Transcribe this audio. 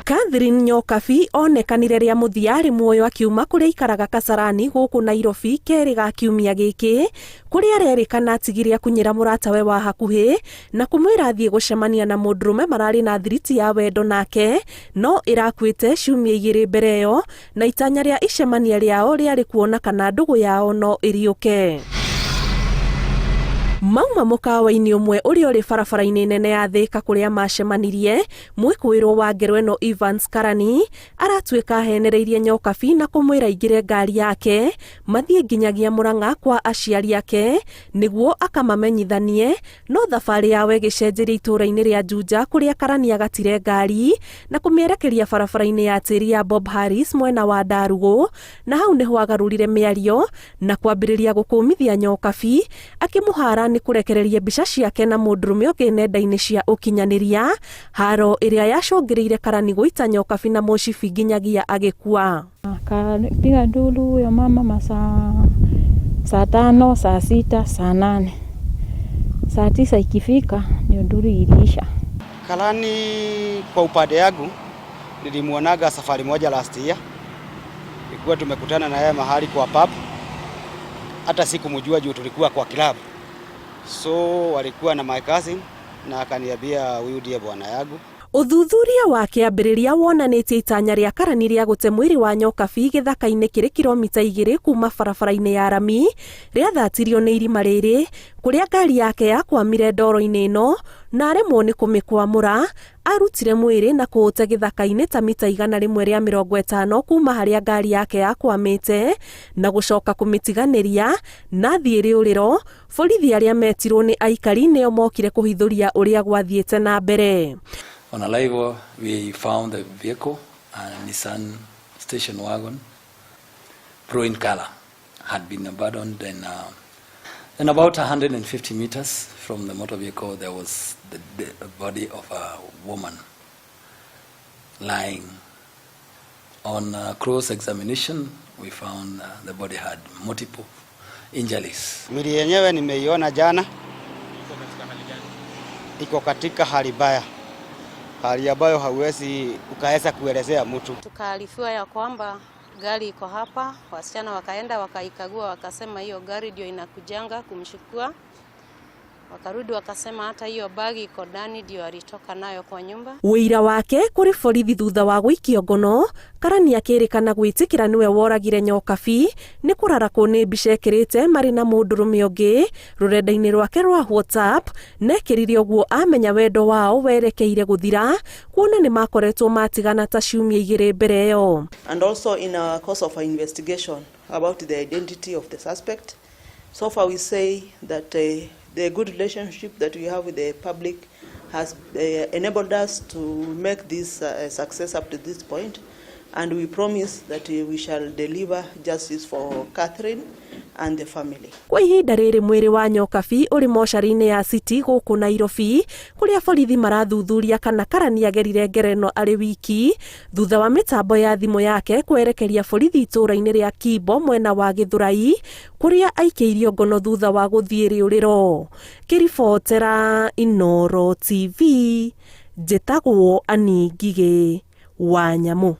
Catherine Nyokabi onekanire ria muthiari muoyo akiuma kuria ikaraga Kasarani guku Nairobi keri ga kiumia giki kuria arerikana atigiria kunyira muratawe wa hakuhi na kumwira athie gucemania na mundurume marari na thiriti ya wendo nake no irakwite ciumia igiri mbere yo na itanya ria icemania riao riari kuona kana ndugu yao no iriuke. Mauma mukawa-ini umwe uria uri barabara-ini nene ya Thika kuria macemanirie mwikuirwo wa ngero ino Evans Karani aratuika ahenereirie Nyokabi na kumwira ingire ngari yake mathie nginyagia Murang'a kwa aciari ake niguo akamamenyithanie no thabari yawe gicenjeria itura-ini ria Juja kuria Karani agatire ngari na kumierekeria barabara-ini ya tiri ya Bob Harris mwena wa Ndarugu na hau niho agarurire miario na kwambiriria gukumithia Nyokabi akimuhara ni kurekereria mbica ciake na mundurume ungi nenda-ini cia ukinyaniria haro iria yacungiriire Karani guita Nyokabi na mucibi nginyagia agikua. Akapiga nduru ya mama masaa saa 5, saa 6, saa 8. Saa 9 ikifika ndio nduru iliisha. Karani kwa upande yangu nilimuonaga safari moja last year. Ilikuwa tumekutana na yeye mahali kwa pub. Hata sikumjua juu tulikuwa kwa klabu. So walikuwa na my cousin na akaniambia huyu ndiye bwana yangu. Uthuthuria wake ambiriria wonanitie itanya ria Karani ria gute mwiri wa Nyokabi githaka-ini kiri kilomita 2 kuma barabara-ini ya Rami ria thatirio ni irima riri kuria ngari yake yakwamire ndoro-ini ino na aremwo ni kumikwamura arutire mwiri na kuute githaka-ini ta mita 150 kuma haria ngari yake yakwamite na gucoka kumitiganiria na thiiri uriro borithi aria metirwo ni aikari nio mokire kuhithuria uria gwathiete na mbere. On arrival, we found the vehicle, a Nissan station wagon, blue in color, had been abandoned. And about 150 meters from the motor vehicle, there was the body of a woman lying. On close examination, we found the body had multiple injuries. Mwili yenyewe nimeiona jana. Iko katika hali mbaya. Hali ambayo hauwezi ukaweza kuelezea mtu. Tukaarifiwa ya kwamba gari iko hapa, wasichana wakaenda wakaikagua wakasema hiyo gari ndio inakujanga kumshukua. Wakarudi wakasema hata hiyo bagi iko ndani ndio alitoka nayo kwa nyumba. Wira wake kuri borithi thutha wa guikio ngono Karani akirikana gwitikira niwe woragire Nyokabi ni kurarakwo ni mbica ekirite mari na mundurume ungi rurenda-ini rwake rwa WhatsApp nekirire uguo amenya wendo wao werekeire guthira kuona ni makoretwo matigana ta ciumia igiri mbere yo. And also in a course of our investigation about the identity of the suspect, so far we say that the good relationship that we have with the public has enabled us to make this success up to this point, and we promise that we shall deliver justice for Catherine and the family. Kwa ihinda riri mwiri wa Nyokabi uri mochari-ini ya City guku Nairobi kuria borithi marathuthuria kana Karani agerire ngereno ari wiki thutha wa mitambo ya thimu yake kwerekeria borithi itura-ini ria Kimbo mwena wa Githurai kuria aikeirio ngono thutha wa guthie riuriro. Kiribotera Inooro TV, njitagwo Ani Ngige Wanyamu.